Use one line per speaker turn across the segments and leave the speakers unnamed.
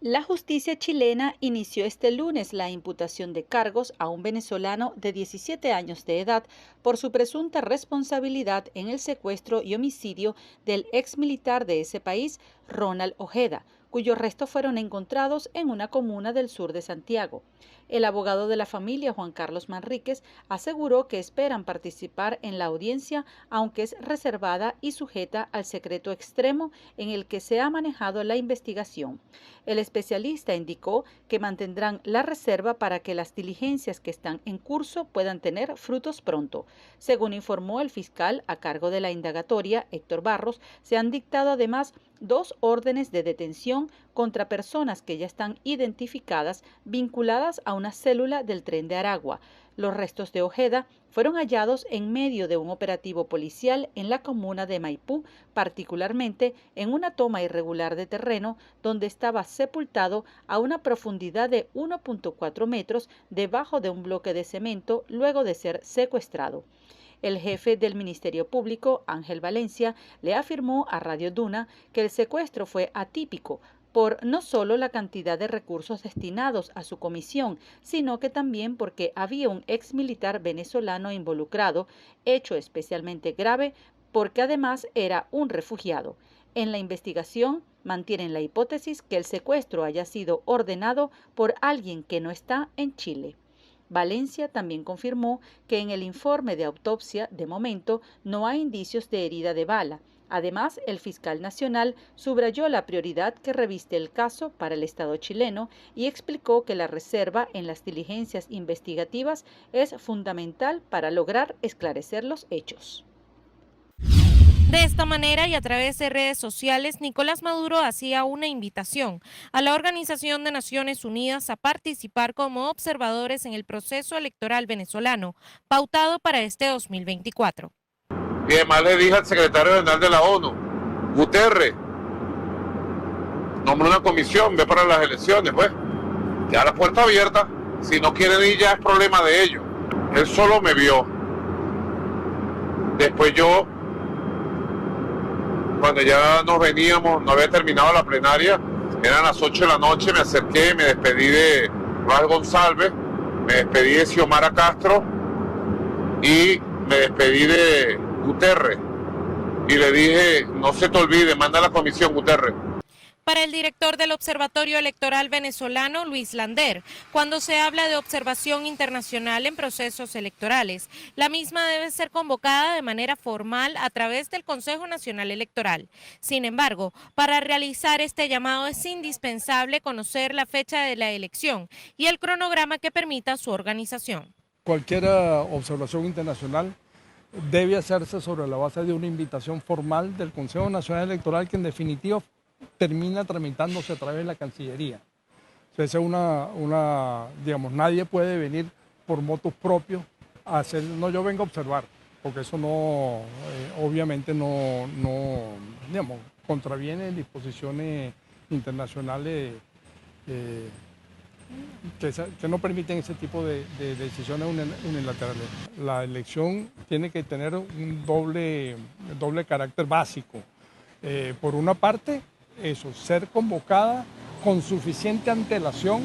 La justicia chilena inició este lunes la imputación de cargos a un venezolano de 17 años de edad por su presunta responsabilidad en el secuestro y homicidio del exmilitar de ese país, Ronald Ojeda, cuyos restos fueron encontrados en una comuna del sur de Santiago. El abogado de la familia, Juan Carlos Manríquez, aseguró que esperan participar en la audiencia, aunque es reservada y sujeta al secreto extremo en el que se ha manejado la investigación. El especialista indicó que mantendrán la reserva para que las diligencias que están en curso puedan tener frutos pronto. Según informó el fiscal a cargo de la indagatoria, Héctor Barros, se han dictado además 2 órdenes de detención contra personas que ya están identificadas vinculadas a una célula del Tren de Aragua. Los restos de Ojeda fueron hallados en medio de un operativo policial en la comuna de Maipú, particularmente en una toma irregular de terreno donde estaba sepultado a una profundidad de 1.4 metros debajo de un bloque de cemento luego de ser secuestrado. El jefe del Ministerio Público, Ángel Valencia, le afirmó a Radio Duna que el secuestro fue atípico por no solo la cantidad de recursos destinados a su comisión, sino que también porque había un exmilitar venezolano involucrado, hecho especialmente grave porque además era un refugiado. En la investigación mantienen la hipótesis que el secuestro haya sido ordenado por alguien que no está en Chile. Valencia también confirmó que en el informe de autopsia, de momento, no hay indicios de herida de bala. Además, el fiscal nacional subrayó la prioridad que reviste el caso para el Estado chileno y explicó que la reserva en las diligencias investigativas es fundamental para lograr esclarecer los hechos.
De esta manera y a través de redes sociales, Nicolás Maduro hacía una invitación a la Organización de Naciones Unidas a participar como observadores en el proceso electoral venezolano, pautado para este 2024.
Y además le dije al secretario general de la ONU, Guterres, nombre una comisión, ve para las elecciones, pues. Ya la puerta abierta, si no quieren ir ya es problema de ellos. Él solo me vio. Después yo, cuando ya nos veníamos, no había terminado la plenaria, eran las 8 de la noche, me acerqué, me despedí de Ras González, me despedí de Xiomara Castro y me despedí de Guterres. Y le dije, no se te olvide, manda a la comisión, Guterres.
Para el director del Observatorio Electoral Venezolano, Luis Lander, cuando se habla de observación internacional en procesos electorales, la misma debe ser convocada de manera formal a través del Consejo Nacional Electoral. Sin embargo, para realizar este llamado es indispensable conocer la fecha de la elección y el cronograma que permita su organización.
Cualquier observación internacional debe hacerse sobre la base de una invitación formal del Consejo Nacional Electoral que en definitiva termina tramitándose a través de la Cancillería. Entonces digamos, nadie puede venir por motos propios a hacer, no, yo vengo a observar, porque eso no, obviamente digamos, contraviene disposiciones internacionales que no permiten ese tipo de decisiones unilaterales. La elección tiene que tener un doble carácter básico. Por una parte, eso, ser convocada con suficiente antelación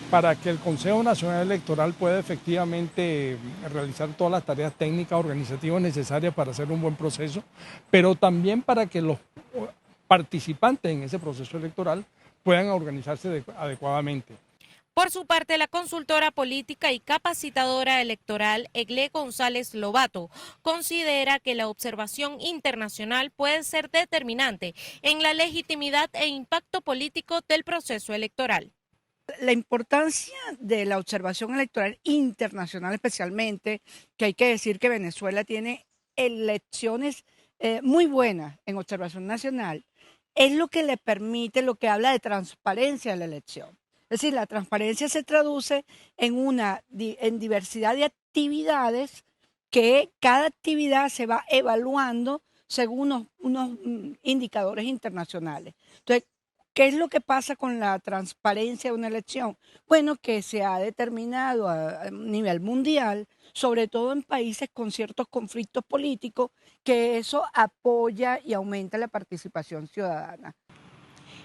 para que el Consejo Nacional Electoral pueda efectivamente realizar todas las tareas técnicas, organizativas necesarias para hacer un buen proceso, pero también para que los participantes en ese proceso electoral puedan organizarse adecuadamente.
Por su parte, la consultora política y capacitadora electoral Egle González Lobato considera que la observación internacional puede ser determinante en la legitimidad e impacto político del proceso electoral.
La importancia de la observación electoral internacional especialmente, que hay que decir que Venezuela tiene elecciones muy buenas en observación nacional, es lo que le permite, lo que habla de transparencia de la elección. Es decir, la transparencia se traduce en diversidad de actividades que cada actividad se va evaluando según unos indicadores internacionales. Entonces, ¿qué es lo que pasa con la transparencia de una elección? Bueno, que se ha determinado a nivel mundial, sobre todo en países con ciertos conflictos políticos, que eso apoya y aumenta la participación ciudadana.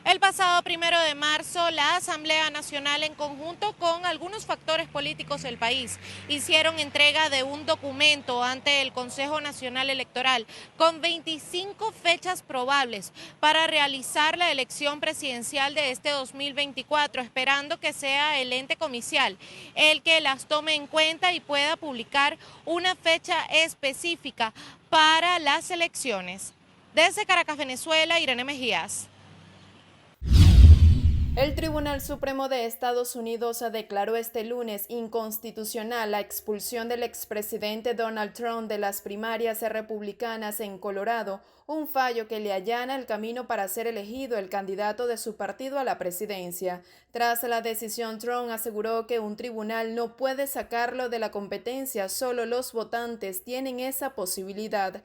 El pasado 1 de marzo, la Asamblea Nacional, en conjunto con algunos factores políticos del país, hicieron entrega de un documento ante el Consejo Nacional Electoral con 25 fechas probables para realizar la elección presidencial de este 2024, esperando que sea el ente comicial el que las tome en cuenta y pueda publicar una fecha específica para las elecciones. Desde Caracas, Venezuela, Irene Mejías.
El Tribunal Supremo de Estados Unidos declaró este lunes inconstitucional la expulsión del expresidente Donald Trump de las primarias republicanas en Colorado, un fallo que le allana el camino para ser elegido el candidato de su partido a la presidencia. Tras la decisión, Trump aseguró que un tribunal no puede sacarlo de la competencia, solo los votantes tienen esa posibilidad.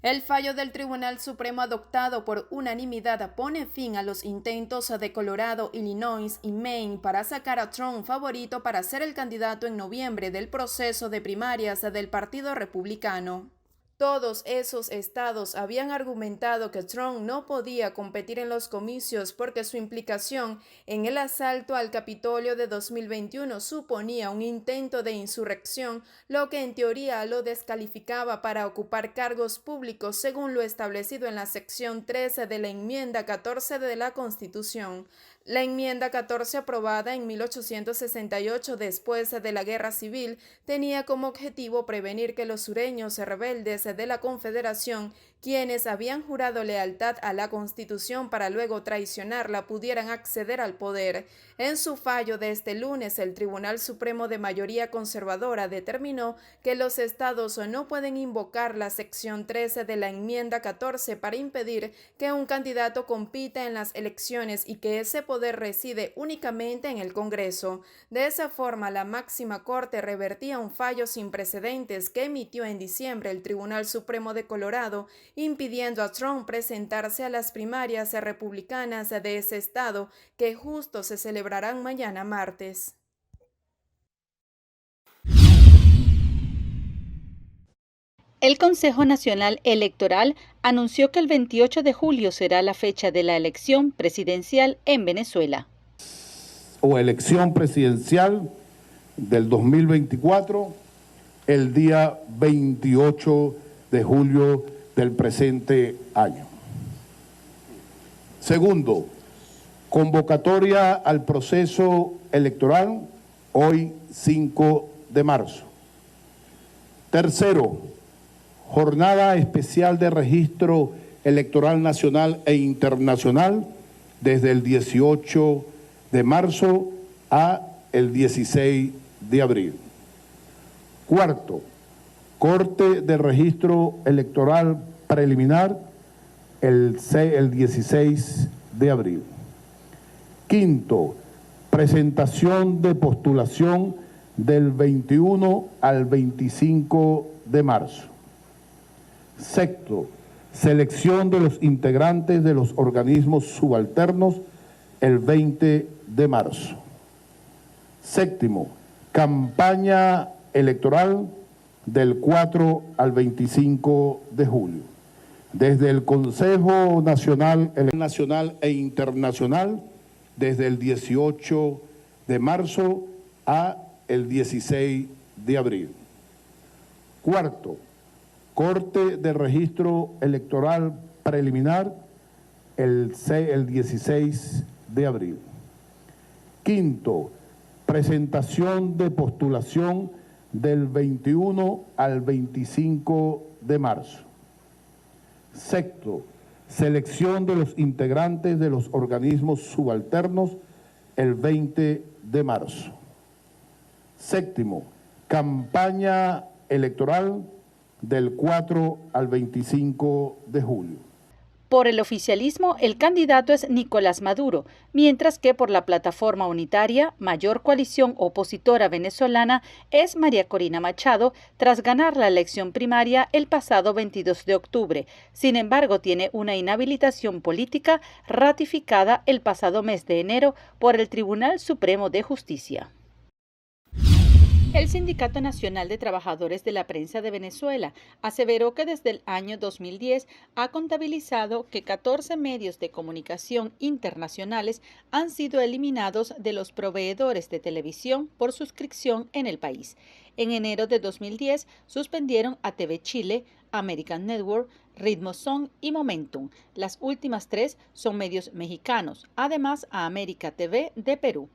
El fallo del Tribunal Supremo adoptado por unanimidad pone fin a los intentos de Colorado, Illinois y Maine para sacar a Trump favorito para ser el candidato en noviembre del proceso de primarias del Partido Republicano. Todos esos estados habían argumentado que Trump no podía competir en los comicios porque su implicación en el asalto al Capitolio de 2021 suponía un intento de insurrección, lo que en teoría lo descalificaba para ocupar cargos públicos según lo establecido en la sección 13 de la enmienda 14 de la Constitución. La enmienda 14, aprobada en 1868 después de la Guerra Civil, tenía como objetivo prevenir que los sureños rebeldes de la Confederación, quienes habían jurado lealtad a la Constitución para luego traicionarla, pudieran acceder al poder. En su fallo de este lunes, el Tribunal Supremo de mayoría conservadora determinó que los estados no pueden invocar la sección 13 de la enmienda 14 para impedir que un candidato compita en las elecciones y que ese poder reside únicamente en el Congreso. De esa forma, la máxima corte revertía un fallo sin precedentes que emitió en diciembre el Tribunal Supremo de Colorado, impidiendo a Trump presentarse a las primarias republicanas de ese estado, que justo se celebrarán mañana martes.
El Consejo Nacional Electoral anunció que el 28 de julio será la fecha de la elección presidencial en Venezuela.
O elección presidencial del 2024, el día 28 de julio del presente año. Segundo, convocatoria al proceso electoral, hoy 5 de marzo. Tercero, jornada especial de registro electoral nacional e internacional desde el 18 de marzo a el 16 de abril. Cuarto, corte de registro electoral preliminar el 16 de abril. Quinto, presentación de postulación del 21 al 25 de marzo. Sexto, selección de los integrantes de los organismos subalternos el 20 de marzo. Séptimo, campaña electoral del 4 al 25 de julio. Desde el Consejo Nacional e Internacional, desde el 18 de marzo a el 16 de abril. Cuarto, corte de registro electoral preliminar el 16 de abril. Quinto, presentación de postulación del 21 al 25 de marzo. Sexto, selección de los integrantes de los organismos subalternos el 20 de marzo. Séptimo, campaña electoral del 4 al 25 de julio.
Por el oficialismo, el candidato es Nicolás Maduro, mientras que por la plataforma unitaria, mayor coalición opositora venezolana, es María Corina Machado, tras ganar la elección primaria el pasado 22 de octubre. Sin embargo, tiene una inhabilitación política ratificada el pasado mes de enero por el Tribunal Supremo de Justicia. El Sindicato Nacional de Trabajadores de la Prensa de Venezuela aseveró que desde el año 2010 ha contabilizado que 14 medios de comunicación internacionales han sido eliminados de los proveedores de televisión por suscripción en el país. En enero de 2010 suspendieron a TV Chile, American Network, Ritmo Son y Momentum. Las últimas tres son medios mexicanos, además a América TV de Perú.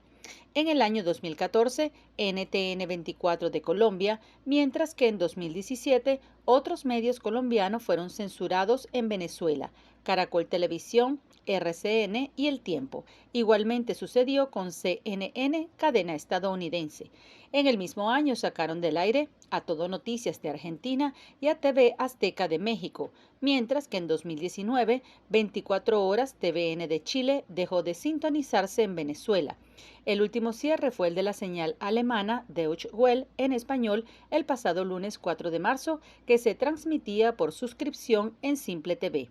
En el año 2014, NTN 24 de Colombia, mientras que en 2017 otros medios colombianos fueron censurados en Venezuela, Caracol Televisión, RCN y El Tiempo. Igualmente sucedió con CNN, cadena estadounidense. En el mismo año sacaron del aire a Todo Noticias de Argentina y a TV Azteca de México, mientras que en 2019, 24 Horas TVN de Chile dejó de sintonizarse en Venezuela. El último cierre fue el de la señal alemana Deutsche Welle en español el pasado lunes 4 de marzo, que se transmitía por suscripción en Simple TV.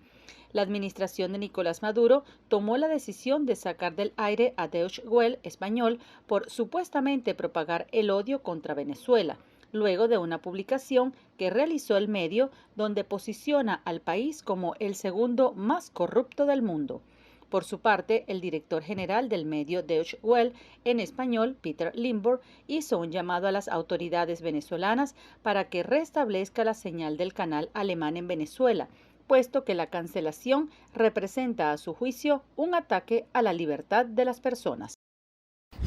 La administración de Nicolás Maduro tomó la decisión de sacar del aire a Deutsche Welle español por supuestamente propagar el odio contra Venezuela, luego de una publicación que realizó el medio donde posiciona al país como el segundo más corrupto del mundo. Por su parte, el director general del medio Deutsche Welle en español, Peter Limburg, hizo un llamado a las autoridades venezolanas para que restablezca la señal del canal alemán en Venezuela, puesto que la cancelación representa, a su juicio, un ataque a la libertad de las personas.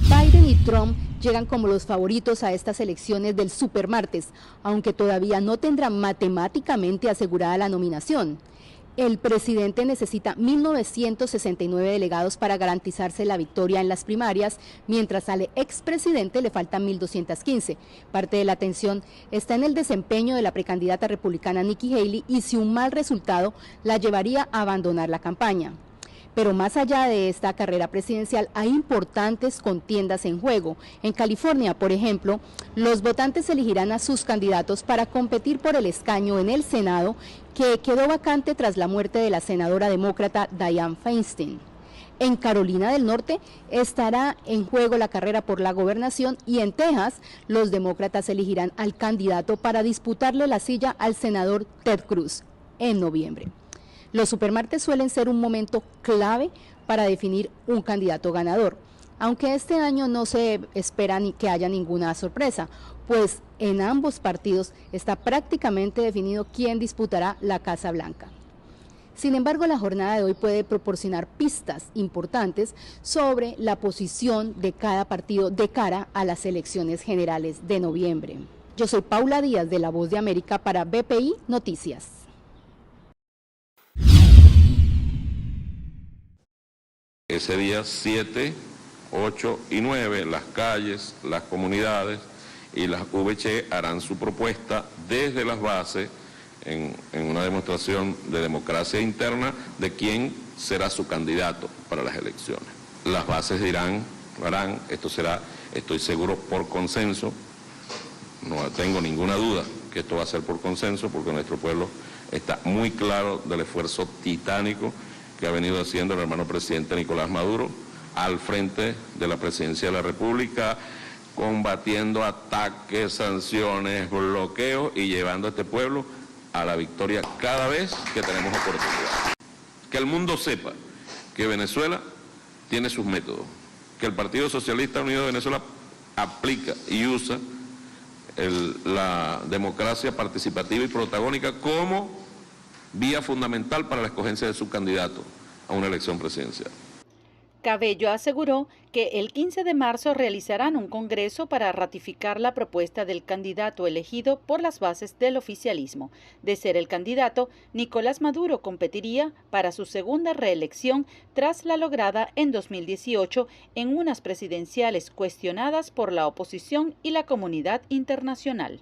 Biden y Trump llegan como los favoritos a estas elecciones del supermartes, aunque todavía no tendrán matemáticamente asegurada la nominación. El presidente necesita 1.969 delegados para garantizarse la victoria en las primarias, mientras al expresidente le faltan 1.215. Parte de la atención está en el desempeño de la precandidata republicana Nikki Haley y si un mal resultado la llevaría a abandonar la campaña. Pero más allá de esta carrera presidencial hay importantes contiendas en juego. En California, por ejemplo, los votantes elegirán a sus candidatos para competir por el escaño en el Senado, que quedó vacante tras la muerte de la senadora demócrata Dianne Feinstein. En Carolina del Norte estará en juego la carrera por la gobernación y en Texas los demócratas elegirán al candidato para disputarle la silla al senador Ted Cruz en noviembre. Los supermartes suelen ser un momento clave para definir un candidato ganador, aunque este año no se espera ni que haya ninguna sorpresa, pues en ambos partidos está prácticamente definido quién disputará la Casa Blanca. Sin embargo, la jornada de hoy puede proporcionar pistas importantes sobre la posición de cada partido de cara a las elecciones generales de noviembre. Yo soy Paula Díaz de La Voz de América para BPI Noticias.
Ese día 7, 8 y 9, las calles, las comunidades y las VC harán su propuesta desde las bases en una demostración de democracia interna de quién será su candidato para las elecciones. Las bases harán, esto será, estoy seguro, por consenso, no tengo ninguna duda que esto va a ser por consenso porque nuestro pueblo está muy claro del esfuerzo titánico que ha venido haciendo el hermano presidente Nicolás Maduro al frente de la presidencia de la República, combatiendo ataques, sanciones, bloqueos y llevando a este pueblo a la victoria cada vez que tenemos oportunidad. Que el mundo sepa que Venezuela tiene sus métodos, que el Partido Socialista Unido de Venezuela aplica y usa la democracia participativa y protagónica como vía fundamental para la escogencia de su candidato a una elección presidencial.
Cabello aseguró que el 15 de marzo realizarán un congreso para ratificar la propuesta del candidato elegido por las bases del oficialismo. De ser el candidato, Nicolás Maduro competiría para su segunda reelección tras la lograda en 2018 en unas presidenciales cuestionadas por la oposición y la comunidad internacional.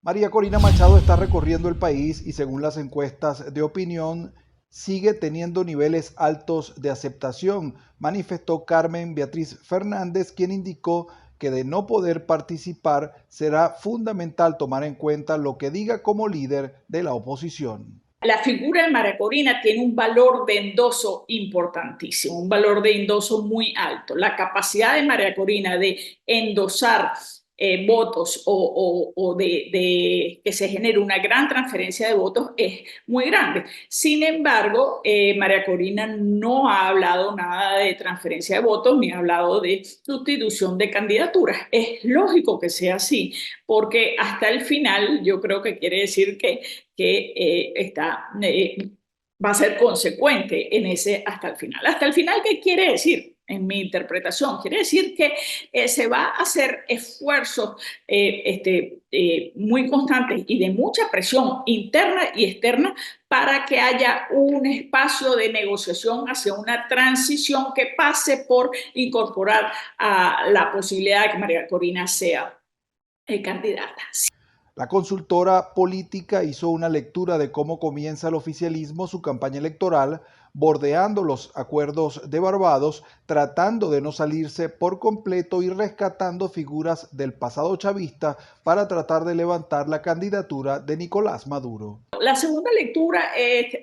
María Corina Machado está recorriendo el país y según las encuestas de opinión sigue teniendo niveles altos de aceptación, manifestó Carmen Beatriz Fernández, quien indicó que de no poder participar será fundamental tomar en cuenta lo que diga como líder de la oposición.
La figura de María Corina tiene un valor de endoso importantísimo, un valor de endoso muy alto. La capacidad de María Corina de endosar votos o de que se genere una gran transferencia de votos es muy grande. Sin embargo, María Corina no ha hablado nada de transferencia de votos ni ha hablado de sustitución de candidaturas. Es lógico que sea así, porque hasta el final yo creo que quiere decir que va a ser consecuente en ese hasta el final. ¿Hasta el final qué quiere decir? En mi interpretación, quiere decir que se va a hacer esfuerzos muy constantes y de mucha presión interna y externa para que haya un espacio de negociación hacia una transición que pase por incorporar a la posibilidad de que María Corina sea candidata.
La consultora política hizo una lectura de cómo comienza el oficialismo su campaña electoral, bordeando los acuerdos de Barbados, tratando de no salirse por completo y rescatando figuras del pasado chavista para tratar de levantar la candidatura de Nicolás Maduro.
La segunda lectura es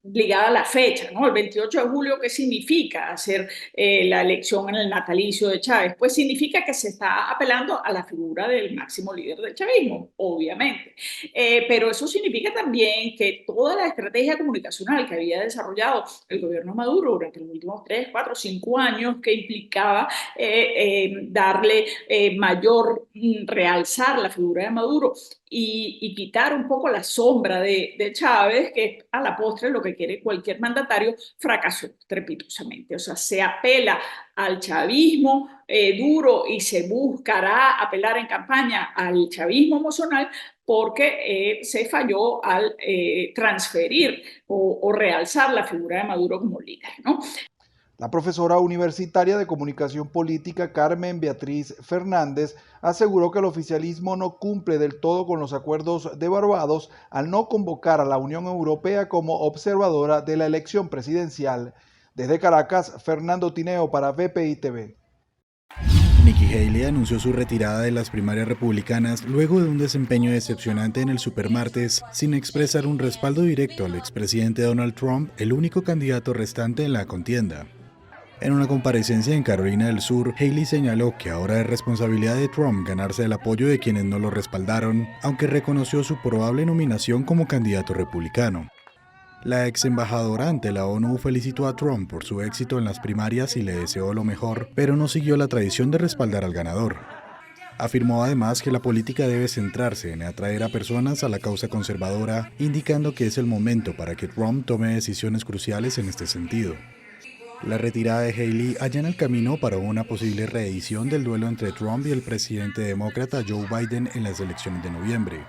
ligada a la fecha, ¿no? El 28 de julio, ¿qué significa hacer la elección en el natalicio de Chávez? Pues significa que se está apelando a la figura del máximo líder del chavismo, obviamente. Pero eso significa también que toda la estrategia comunicacional que había desarrollado el gobierno Maduro durante los últimos 3, 4, 5 años, que implicaba darle realzar la figura de Maduro y quitar un poco la sombra de Chávez, que a la postre lo que quiere cualquier mandatario, fracasó estrepitosamente. O sea, se apela al chavismo duro y se buscará apelar en campaña al chavismo emocional porque se falló al transferir o realzar la figura de Maduro como líder, ¿no?
La profesora universitaria de Comunicación Política Carmen Beatriz Fernández aseguró que el oficialismo no cumple del todo con los acuerdos de Barbados al no convocar a la Unión Europea como observadora de la elección presidencial. Desde Caracas, Fernando Tineo para BPI TV.
Nikki Haley anunció su retirada de las primarias republicanas luego de un desempeño decepcionante en el supermartes, sin expresar un respaldo directo al expresidente Donald Trump, el único candidato restante en la contienda. En una comparecencia en Carolina del Sur, Haley señaló que ahora es responsabilidad de Trump ganarse el apoyo de quienes no lo respaldaron, aunque reconoció su probable nominación como candidato republicano. La ex embajadora ante la ONU felicitó a Trump por su éxito en las primarias y le deseó lo mejor, pero no siguió la tradición de respaldar al ganador. Afirmó además que la política debe centrarse en atraer a personas a la causa conservadora, indicando que es el momento para que Trump tome decisiones cruciales en este sentido. La retirada de Haley allana el camino para una posible reedición del duelo entre Trump y el presidente demócrata Joe Biden en las elecciones de noviembre.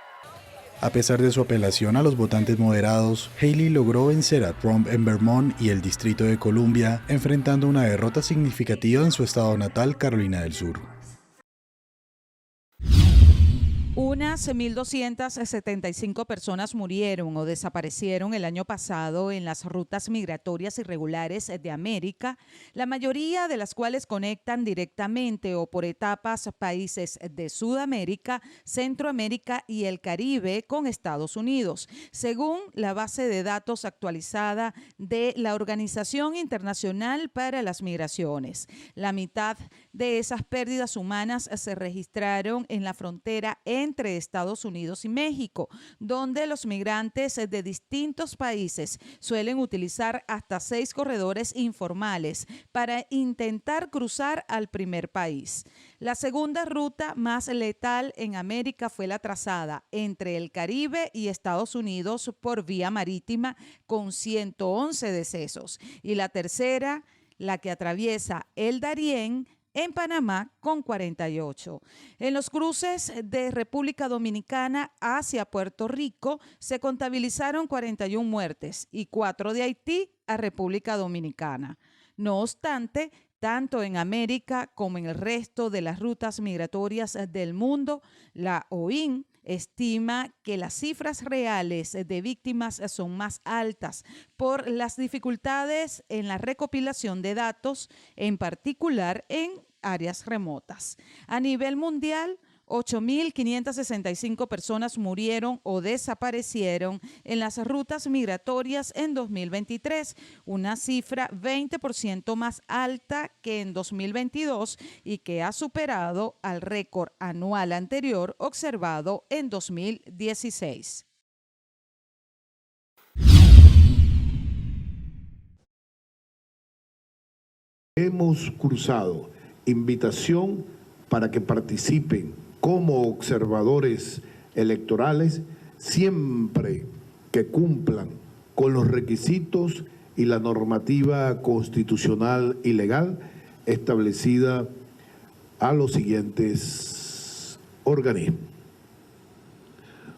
A pesar de su apelación a los votantes moderados, Haley logró vencer a Trump en Vermont y el Distrito de Columbia, enfrentando una derrota significativa en su estado natal, Carolina del Sur.
Unas 1.275 personas murieron o desaparecieron el año pasado en las rutas migratorias irregulares de América, la mayoría de las cuales conectan directamente o por etapas países de Sudamérica, Centroamérica y el Caribe con Estados Unidos, según la base de datos actualizada de la Organización Internacional para las Migraciones. La mitad de esas pérdidas humanas se registraron en la frontera entre Estados Unidos y México, donde los migrantes de distintos países suelen utilizar hasta 6 corredores informales para intentar cruzar al primer país. La segunda ruta más letal en América fue la trazada entre el Caribe y Estados Unidos por vía marítima, con 111 decesos, y la tercera, la que atraviesa el Darién, en Panamá, con 48. En los cruces de República Dominicana hacia Puerto Rico se contabilizaron 41 muertes y 4 de Haití a República Dominicana. No obstante, tanto en América como en el resto de las rutas migratorias del mundo, la OIM estima que las cifras reales de víctimas son más altas por las dificultades en la recopilación de datos, en particular en áreas remotas. A nivel mundial,
8.565 personas murieron o desaparecieron en las rutas migratorias en 2023, una cifra 20% más alta que en 2022 y que ha superado al récord anual anterior observado en 2016.
Hemos cruzado invitación para que participen como observadores electorales siempre que cumplan con los requisitos y la normativa constitucional y legal establecida a los siguientes organismos: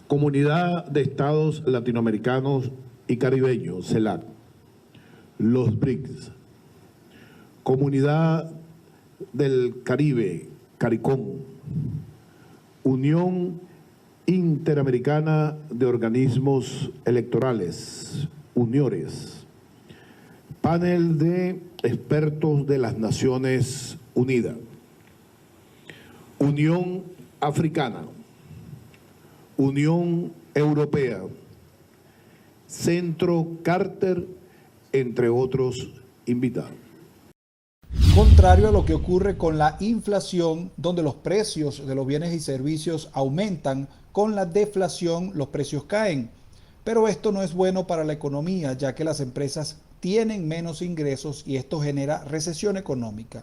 Comunidad de Estados Latinoamericanos y Caribeños, CELAC, los BRICS, Comunidad del Caribe, CARICOM, Unión Interamericana de Organismos Electorales, UNIORES, Panel de Expertos de las Naciones Unidas, Unión Africana, Unión Europea, Centro Carter, entre otros invitados.
Contrario a lo que ocurre con la inflación, donde los precios de los bienes y servicios aumentan, con la deflación los precios caen. Pero esto no es bueno para la economía, ya que las empresas tienen menos ingresos y esto genera recesión económica.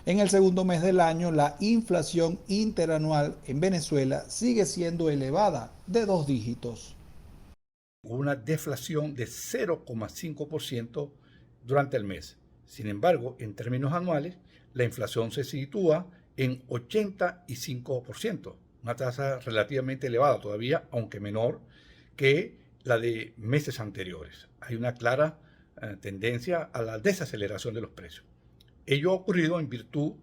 En el segundo mes del año, la inflación interanual en Venezuela sigue siendo elevada, de 2 dígitos.
Hubo una deflación de 0,5% durante el mes. Sin embargo, en términos anuales, la inflación se sitúa en 85%, una tasa relativamente elevada todavía, aunque menor que la de meses anteriores. Hay una clara tendencia a la desaceleración de los precios. Ello ha ocurrido en virtud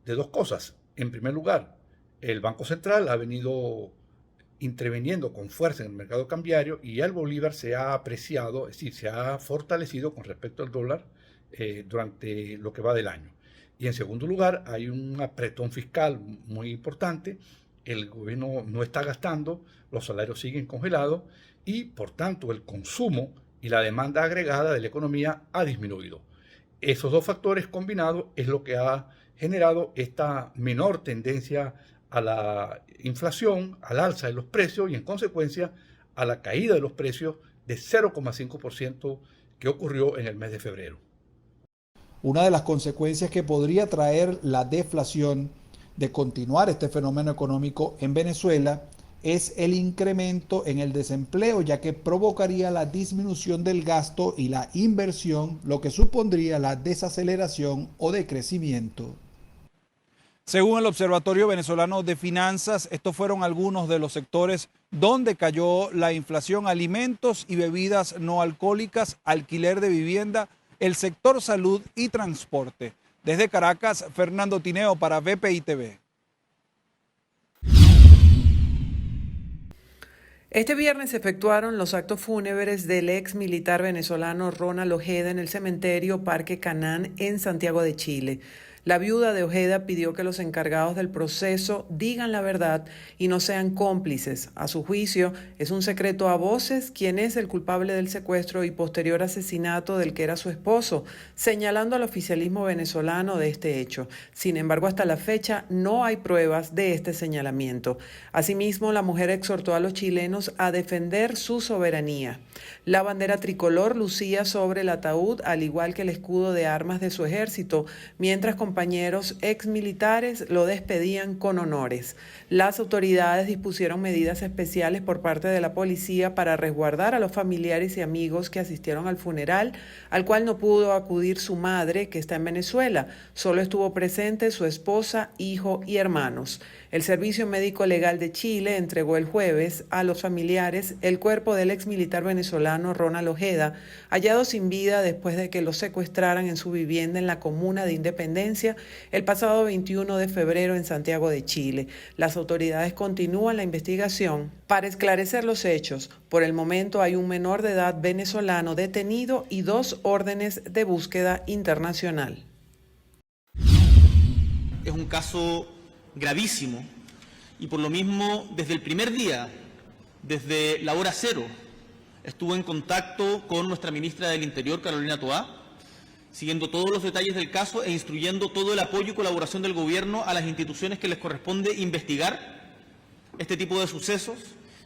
de 2 cosas. En primer lugar, el Banco Central ha venido interviniendo con fuerza en el mercado cambiario y el bolívar se ha apreciado, es decir, se ha fortalecido con respecto al dólar durante lo que va del año. Y en segundo lugar, hay un apretón fiscal muy importante, el gobierno no está gastando, los salarios siguen congelados y por tanto el consumo y la demanda agregada de la economía ha disminuido. Esos 2 factores combinados es lo que ha generado esta menor tendencia a la inflación, al alza de los precios y en consecuencia a la caída de los precios de 0,5% que ocurrió en el mes de febrero.
Una de las consecuencias que podría traer la deflación de continuar este fenómeno económico en Venezuela es el incremento en el desempleo, ya que provocaría la disminución del gasto y la inversión, lo que supondría la desaceleración o decrecimiento. Según el Observatorio Venezolano de Finanzas, estos fueron algunos de los sectores donde cayó la inflación: alimentos y bebidas no alcohólicas, alquiler de vivienda, el sector salud y transporte. Desde Caracas, Fernando Tineo para BPI TV.
Este viernes se efectuaron los actos fúnebres del ex militar venezolano Ronald Ojeda en el cementerio Parque Canán en Santiago de Chile. La viuda de Ojeda pidió que los encargados del proceso digan la verdad y no sean cómplices. A su juicio, es un secreto a voces quién es el culpable del secuestro y posterior asesinato del que era su esposo, señalando al oficialismo venezolano de este hecho. Sin embargo, hasta la fecha no hay pruebas de este señalamiento. Asimismo, la mujer exhortó a los chilenos a defender su soberanía. La bandera tricolor lucía sobre el ataúd, al igual que el escudo de armas de su ejército, mientras compañeros exmilitares lo despedían con honores. Las autoridades dispusieron medidas especiales por parte de la policía para resguardar a los familiares y amigos que asistieron al funeral, al cual no pudo acudir su madre, que está en Venezuela. Solo estuvo presente su esposa, hijo y hermanos. El Servicio Médico Legal de Chile entregó el jueves a los familiares el cuerpo del exmilitar venezolano Ronald Ojeda, hallado sin vida después de que lo secuestraran en su vivienda en la comuna de Independencia el pasado 21 de febrero en Santiago de Chile. Las autoridades continúan la investigación para esclarecer los hechos. Por el momento hay un menor de edad venezolano detenido y 2 órdenes de búsqueda internacional.
Es un caso gravísimo y por lo mismo desde el primer día, desde la hora cero, estuve en contacto con nuestra ministra del Interior, Carolina Toá, siguiendo todos los detalles del caso e instruyendo todo el apoyo y colaboración del gobierno a las instituciones que les corresponde investigar este tipo de sucesos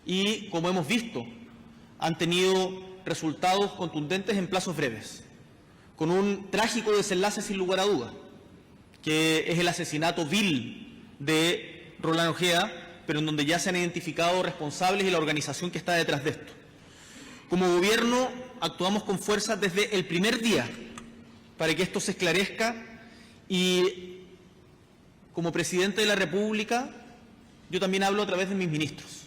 y, como hemos visto, han tenido resultados contundentes en plazos breves, con un trágico desenlace sin lugar a dudas, que es el asesinato vil de Roland Ojeda, pero en donde ya se han identificado responsables y la organización que está detrás de esto. Como gobierno actuamos con fuerza desde el primer día para que esto se esclarezca y como presidente de la República yo también hablo a través de mis ministros.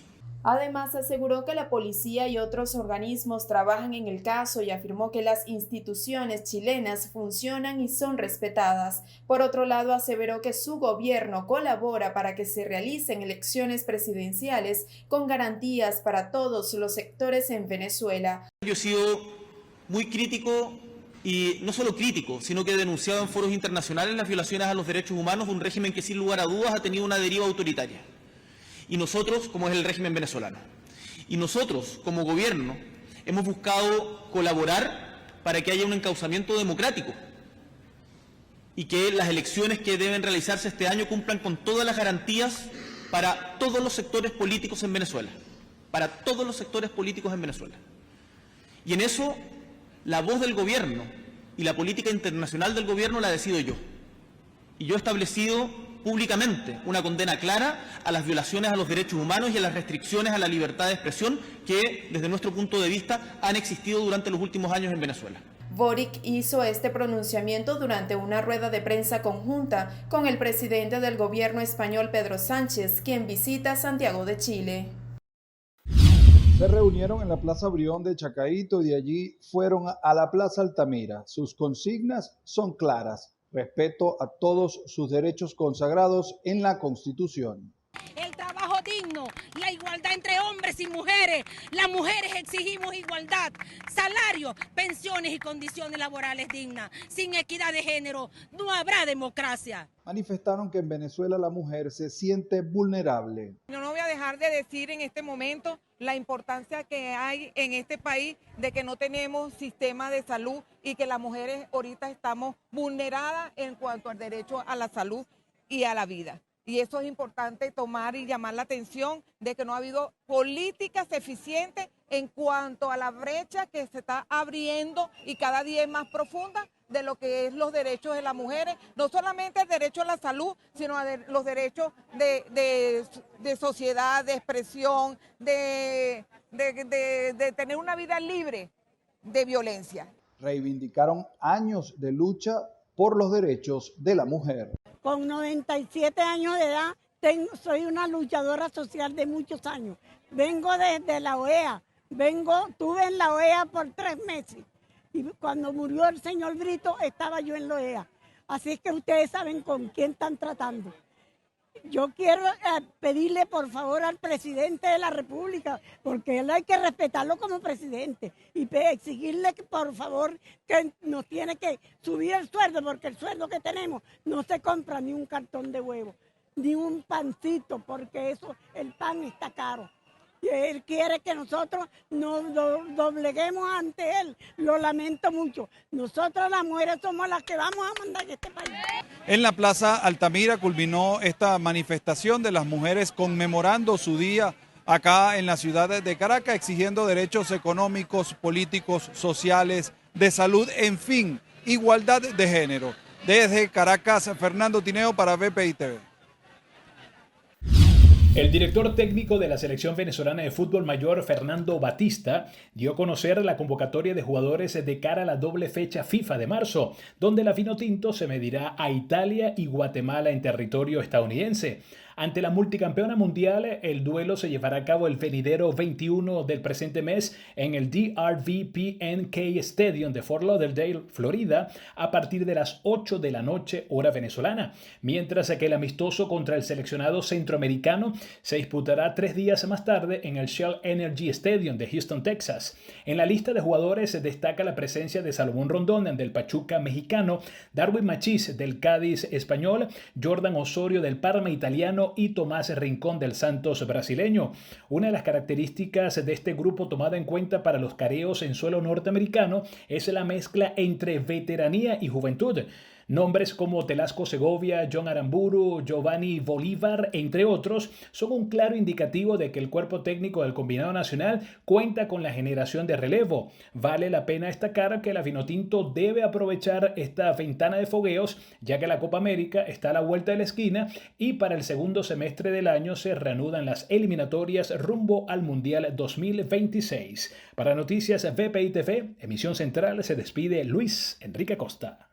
Además, aseguró que la policía y otros organismos trabajan en el caso y afirmó que las instituciones chilenas funcionan y son respetadas. Por otro lado, aseveró que su gobierno colabora para que se realicen elecciones presidenciales con garantías para todos los sectores en Venezuela.
Yo he sido muy crítico, y no solo crítico, sino que he denunciado en foros internacionales las violaciones a los derechos humanos de un régimen que sin lugar a dudas ha tenido una deriva autoritaria. Y nosotros, como es el régimen venezolano, y nosotros, como gobierno, hemos buscado colaborar para que haya un encauzamiento democrático y que las elecciones que deben realizarse este año cumplan con todas las garantías para todos los sectores políticos en Venezuela, para todos los sectores políticos en Venezuela. Y en eso, la voz del gobierno y la política internacional del gobierno la decido yo. Y yo he establecido públicamente una condena clara a las violaciones a los derechos humanos y a las restricciones a la libertad de expresión que, desde nuestro punto de vista, han existido durante los últimos años en Venezuela.
Boric hizo este pronunciamiento durante una rueda de prensa conjunta con el presidente del gobierno español, Pedro Sánchez, quien visita Santiago de Chile.
Se reunieron en la Plaza Brión de Chacaíto y de allí fueron a la Plaza Altamira. Sus consignas son claras: respeto a todos sus derechos consagrados en la Constitución.
El trabajo digno, la igualdad entre hombres y mujeres. Las mujeres exigimos igualdad, salario, pensiones y condiciones laborales dignas. Sin equidad de género no habrá democracia.
Manifestaron que en Venezuela la mujer se siente vulnerable.
No voy a dejar de decir en este momento la importancia que hay en este país de que no tenemos sistema de salud y que las mujeres ahorita estamos vulneradas en cuanto al derecho a la salud y a la vida. Y eso es importante tomar y llamar la atención de que no ha habido políticas eficientes en cuanto a la brecha que se está abriendo y cada día es más profunda de lo que es los derechos de las mujeres, no solamente el derecho a la salud, sino a los derechos de sociedad, de expresión, de tener una vida libre de violencia.
Reivindicaron años de lucha por los derechos de la mujer.
Con 97 años de edad, soy una luchadora social de muchos años. Vengo desde la OEA, estuve en la OEA por 3 meses. Y cuando murió el señor Brito, estaba yo en la OEA. Así es que ustedes saben con quién están tratando. Yo quiero pedirle por favor al presidente de la República, porque él hay que respetarlo como presidente, y exigirle que por favor que nos tiene que subir el sueldo, porque el sueldo que tenemos no se compra ni un cartón de huevo, ni un pancito, porque el pan está caro. Y él quiere que nosotros nos dobleguemos ante él. Lo lamento mucho. Nosotros las mujeres somos las que vamos a mandar en este país.
En la Plaza Altamira culminó esta manifestación de las mujeres conmemorando su día acá en la ciudad de Caracas, exigiendo derechos económicos, políticos, sociales, de salud, en fin, igualdad de género. Desde Caracas, Fernando Tineo para BPI TV.
El director técnico de la selección venezolana de fútbol mayor, Fernando Batista, dio a conocer la convocatoria de jugadores de cara a la doble fecha FIFA de marzo, donde la Vinotinto se medirá a Italia y Guatemala en territorio estadounidense. Ante la multicampeona mundial, el duelo se llevará a cabo el venidero 21 del presente mes en el DRV-PNK Stadium de Fort Lauderdale, Florida, a partir de las 8 de la noche, hora venezolana, mientras que el amistoso contra el seleccionado centroamericano se disputará 3 días más tarde en el Shell Energy Stadium de Houston, Texas. En la lista de jugadores se destaca la presencia de Salomón Rondón del Pachuca mexicano, Darwin Machís del Cádiz español, Jordan Osorio del Parma italiano colombiano y Tomás Rincón del Santos brasileño. Una de las características de este grupo tomada en cuenta para los careos en suelo norteamericano es la mezcla entre veteranía y juventud. Nombres como Telasco Segovia, John Aramburu, Giovanni Bolívar, entre otros, son un claro indicativo de que el cuerpo técnico del combinado nacional cuenta con la generación de relevo. Vale la pena destacar que la Vinotinto debe aprovechar esta ventana de fogueos, ya que la Copa América está a la vuelta de la esquina y para el segundo semestre del año se reanudan las eliminatorias rumbo al Mundial 2026. Para Noticias VPI TV, emisión central, se despide Luis Enrique Acosta.